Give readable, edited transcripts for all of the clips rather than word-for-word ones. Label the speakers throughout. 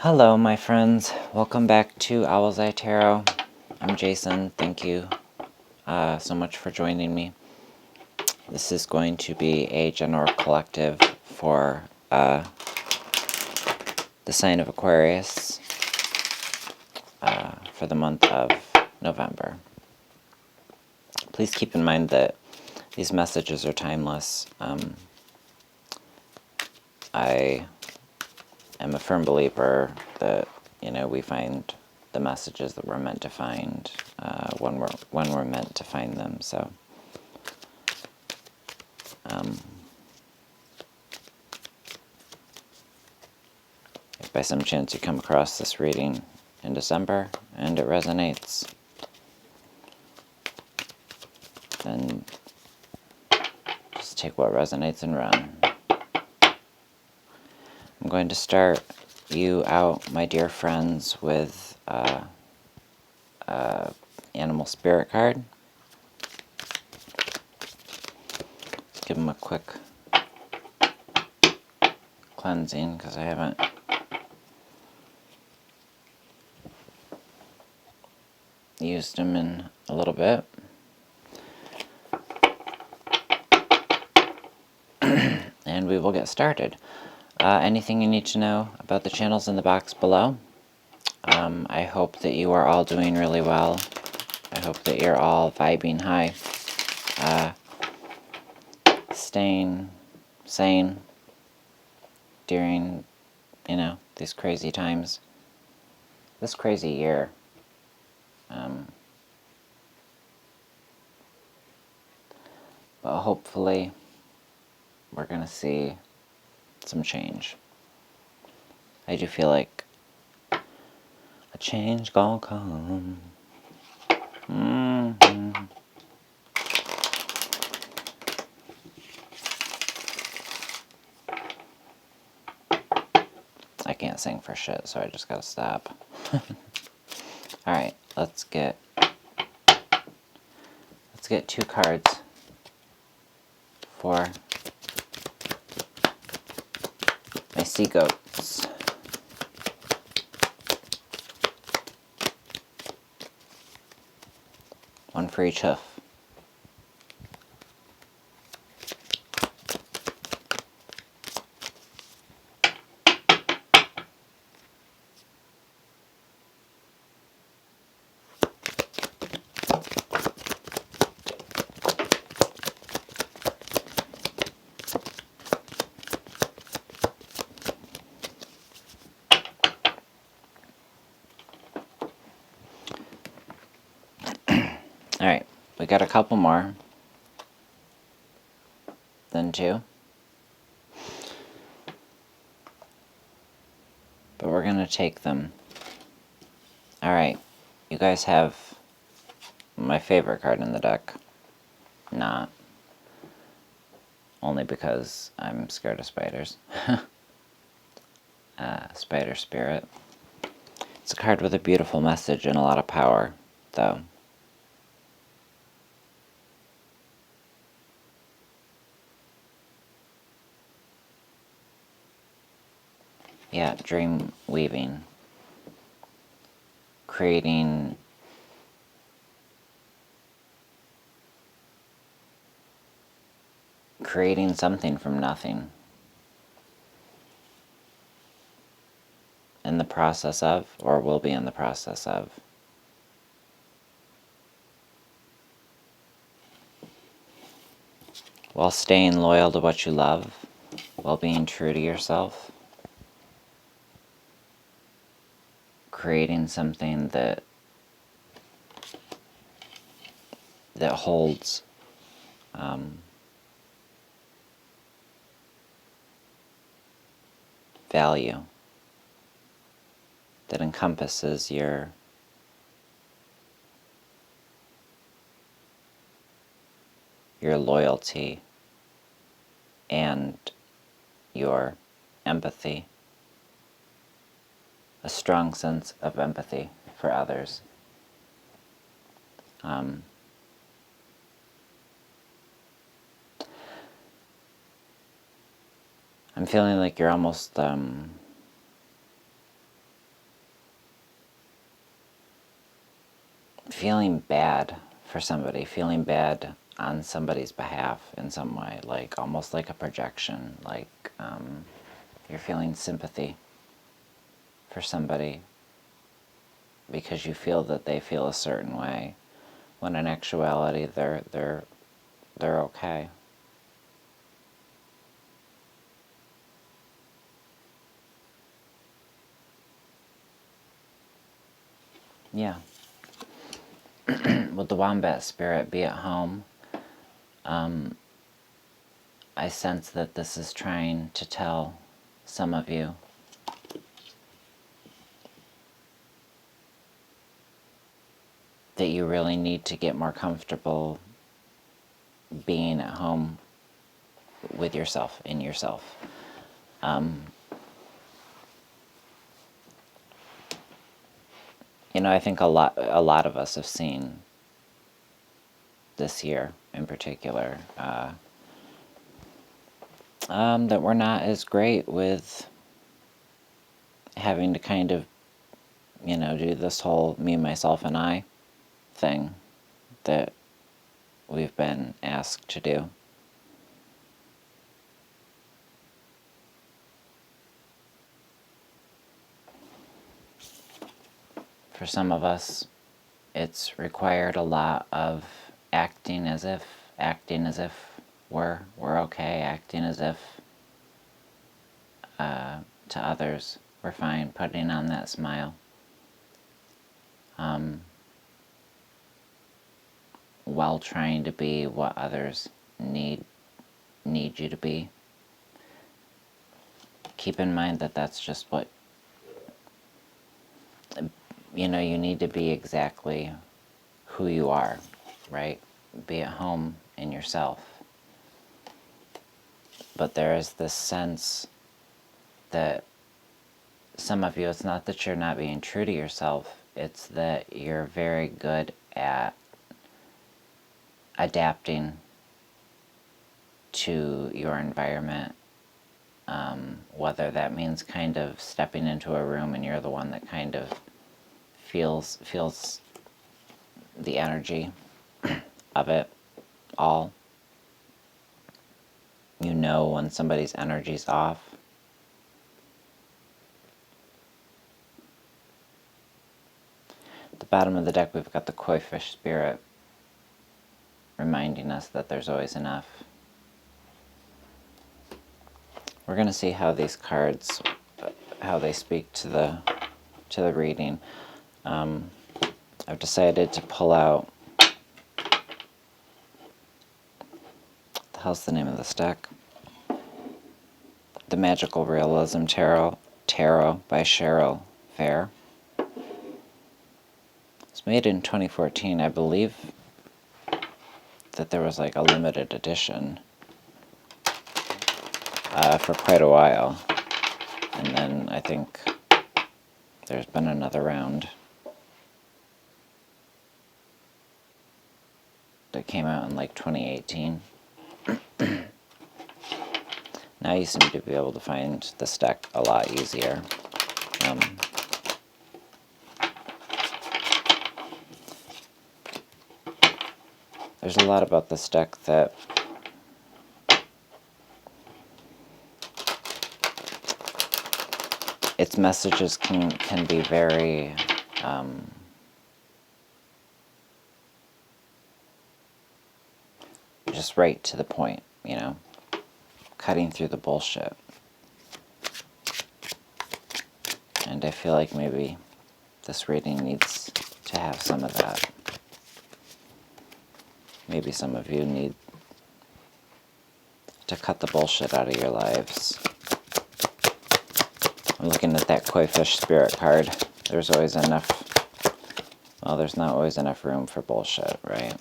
Speaker 1: Hello, my friends. Welcome back to Owl's Eye Tarot. I'm Jason. Thank you so much for joining me. This is going to be a general collective for the sign of Aquarius for the month of November. Please keep in mind that these messages are timeless. I am a firm believer that we find the messages that we're meant to find when we're meant to find them. So if by some chance you come across this reading in December and it resonates, then just take what resonates and run. I'm going to start you out, my dear friends, with Animal Spirit card. Give them a quick cleansing because I haven't used them in a little bit. And we will get started. Anything you need to know about the channels in the box below. I hope that you are all doing really well. I hope that you're all vibing high. Staying sane during, these crazy times. This crazy year. But hopefully we're going to see some change. I do feel like a change gonna come. I can't sing for shit, so I just gotta stop. Alright, let's get 2 cards for my sea goats. One for each hoof. Alright, we got a couple more than 2. But we're going to take them. Alright, you guys have my favorite card in the deck. Not. Only because I'm scared of spiders. Spider Spirit. It's a card with a beautiful message and a lot of power, though. Yeah, dream weaving. Creating something from nothing. In the process of, or will be in the process of. While staying loyal to what you love, while being true to yourself. Creating something that holds value, that encompasses your loyalty and your empathy, a strong sense of empathy for others. I'm feeling like you're almost feeling bad for somebody, feeling bad on somebody's behalf in some way, like almost like a projection, like you're feeling sympathy for somebody because you feel that they feel a certain way, when in actuality they're okay. Yeah. With the wombat spirit, be at home. I sense that this is trying to tell some of you that you really need to get more comfortable being at home with yourself, in yourself. I think a lot of us have seen this year in particular that we're not as great with having to kind of, do this whole me, myself, and I thing that we've been asked to do. For some of us, it's required a lot of acting as if we're okay, acting as if to others we're fine, putting on that smile. While trying to be what others need you to be. Keep in mind that that's just what, you need to be exactly who you are, right? Be at home in yourself. But there is this sense that some of you, it's not that you're not being true to yourself, it's that you're very good at adapting to your environment, whether that means kind of stepping into a room and you're the one that kind of feels the energy of it all. You know when somebody's energy's off. At the bottom of the deck we've got the koi fish spirit reminding us that there's always enough. We're going to see how these cards, how they speak to the reading. I've decided to pull out, what the hell's the name of this deck? The Magical Realism Tarot by Cheryl Fair. It's made in 2014. I believe that there was like a limited edition for quite a while, and then I think there's been another round that came out in like 2018. Now you seem to be able to find this deck a lot easier. There's a lot about this deck that its messages can be very just right to the point, cutting through the bullshit. And I feel like maybe this reading needs to have some of that. Maybe some of you need to cut the bullshit out of your lives. I'm looking at that koi fish spirit card. There's always enough, well, there's not always enough room for bullshit, right?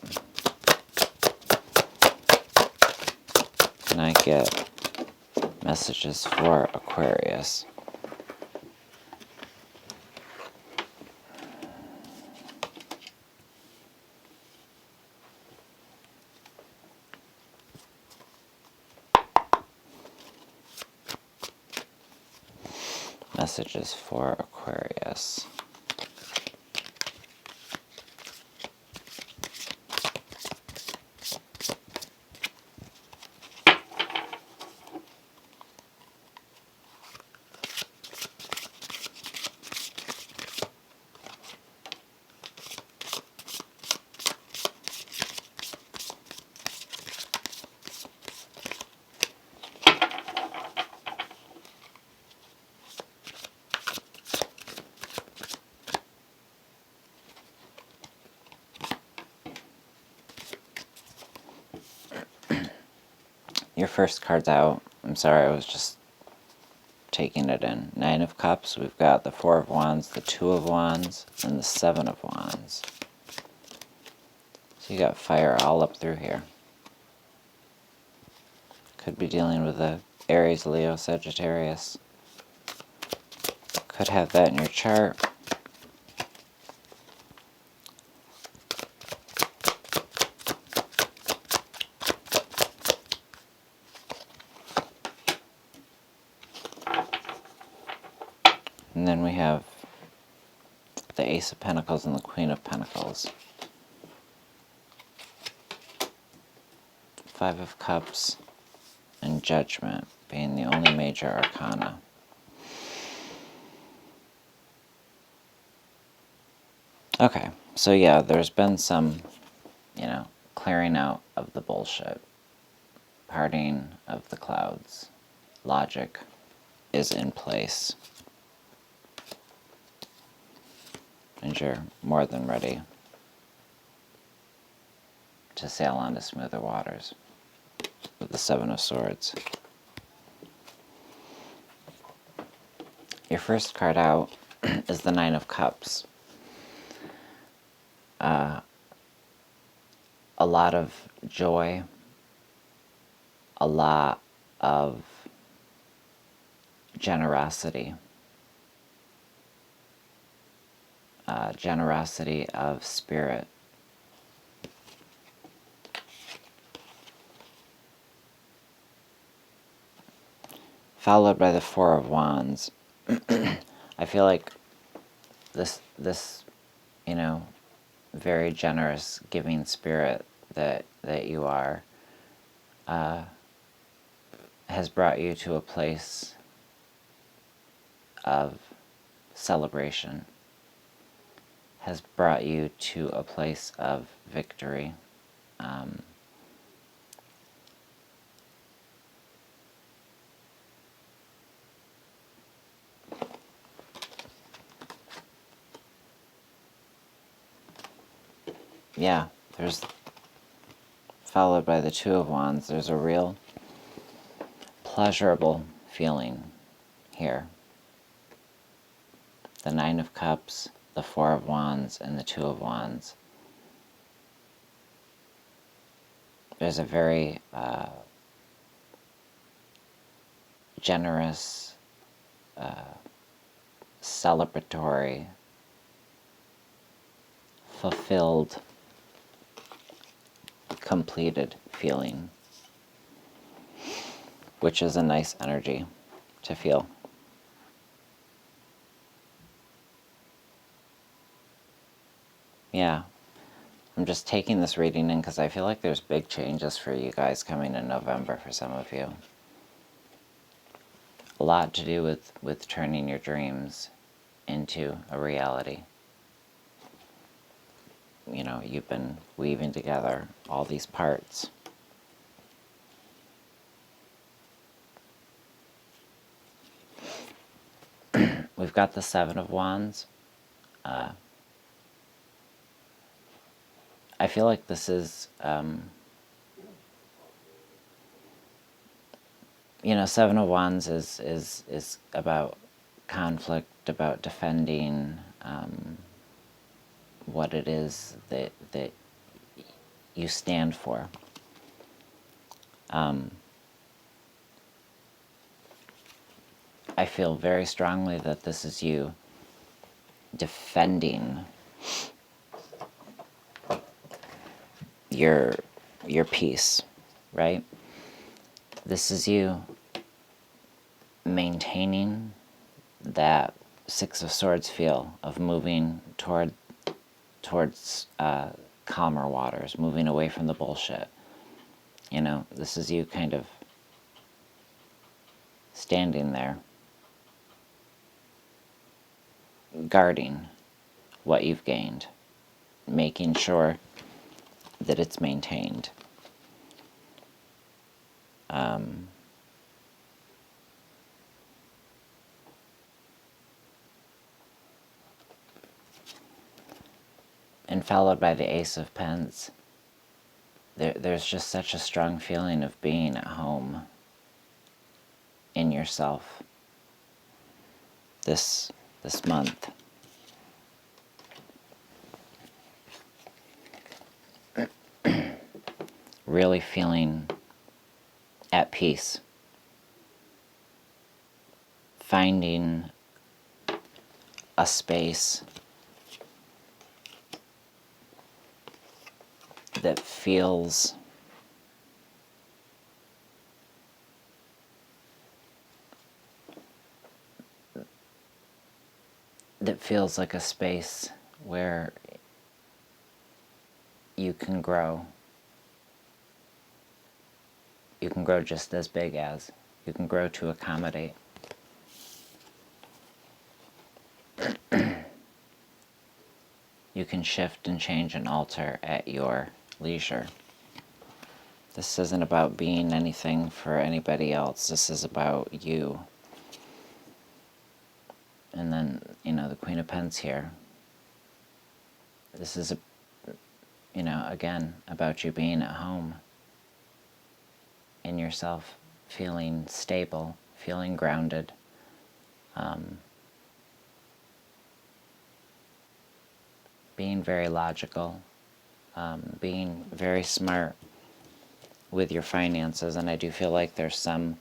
Speaker 1: Can I get messages for Aquarius? Messages for Aquarius. Your first card's out. I'm sorry, I was just taking it in. Nine of Cups. We've got the Four of Wands, the Two of Wands, and the Seven of Wands. So you got fire all up through here. Could be dealing with a Aries, Leo, Sagittarius. Could have that in your chart. And then we have the Ace of Pentacles and the Queen of Pentacles. Five of Cups and Judgment being the only major arcana. Okay, so yeah, there's been some, clearing out of the bullshit. Parting of the clouds. Logic is in place. And you're more than ready to sail on to smoother waters with the Seven of Swords. Your first card out is the Nine of Cups. A lot of joy, a lot of generosity, generosity of spirit. Followed by the Four of Wands. I feel like this very generous, giving spirit that you are has brought you to a place of celebration, has brought you to a place of victory. Yeah, there's, followed by the Two of Wands, there's a real pleasurable feeling here. The Nine of Cups, the Four of Wands, and the Two of Wands. There's a very generous, celebratory, fulfilled, completed feeling, which is a nice energy to feel. Yeah, I'm just taking this reading in because I feel like there's big changes for you guys coming in November for some of you. A lot to do with turning your dreams into a reality. You've been weaving together all these parts. We've got the Seven of Wands. I feel like this is, Seven of Wands is about conflict, about defending what it is that you stand for. I feel very strongly that this is you defending your peace, right? This is you maintaining that Six of Swords feel of moving towards calmer waters, moving away from the bullshit. This is you kind of standing there, guarding what you've gained, making sure that it's maintained. And followed by the Ace of Pence. there's just such a strong feeling of being at home in yourself this month. Really feeling at peace. Finding a space that feels like a space where you can grow. You can grow just as big as. You can grow to accommodate. You can shift and change and alter at your leisure. This isn't about being anything for anybody else. This is about you. And then, the Queen of Pentacles here. This is, again, about you being at home in yourself, feeling stable, feeling grounded. Being very logical, being very smart with your finances, and I do feel like there's some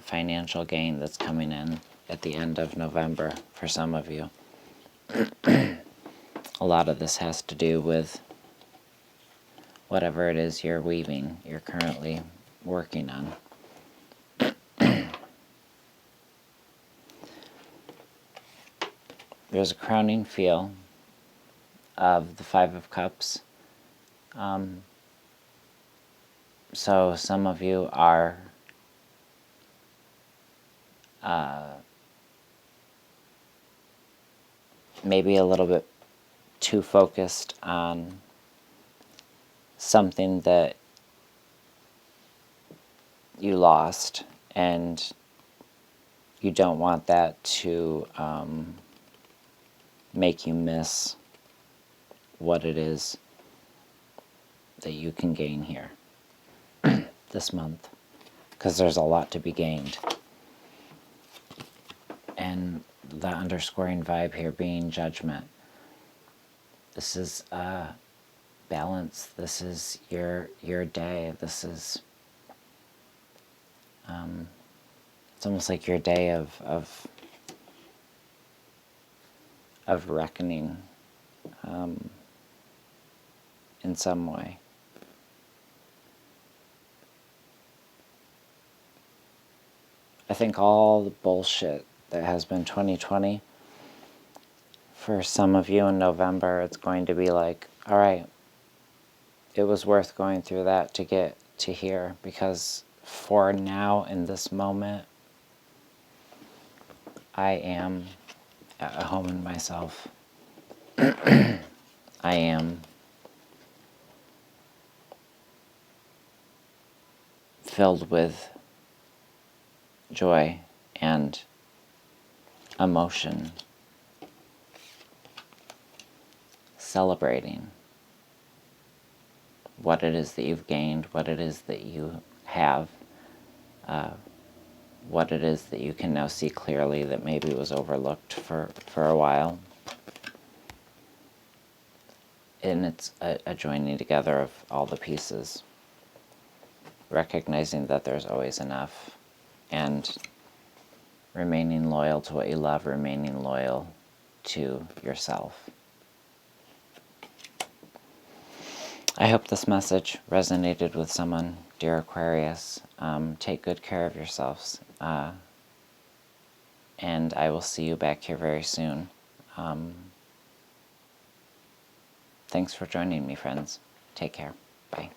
Speaker 1: financial gain that's coming in at the end of November for some of you. A lot of this has to do with whatever it is you're weaving, you're currently working on. There's a crowning feel of the Five of Cups. So some of you are maybe a little bit too focused on something that you lost, and you don't want that to make you miss what it is that you can gain here this month, because there's a lot to be gained. And the underscoring vibe here being judgment. This is balance. This is your day. This is it's almost like your day of reckoning in some way. I think all the bullshit that has been 2020, for some of you in November, it's going to be like, all right, it was worth going through that to get to here, because for now, in this moment, I am at home in myself. I am filled with joy and emotion, celebrating what it is that you've gained, what it is that you have, what it is that you can now see clearly that maybe was overlooked for a while. And it's a joining together of all the pieces, recognizing that there's always enough, and remaining loyal to what you love, remaining loyal to yourself. I hope this message resonated with someone, dear Aquarius. Take good care of yourselves. And I will see you back here very soon. Thanks for joining me, friends. Take care. Bye.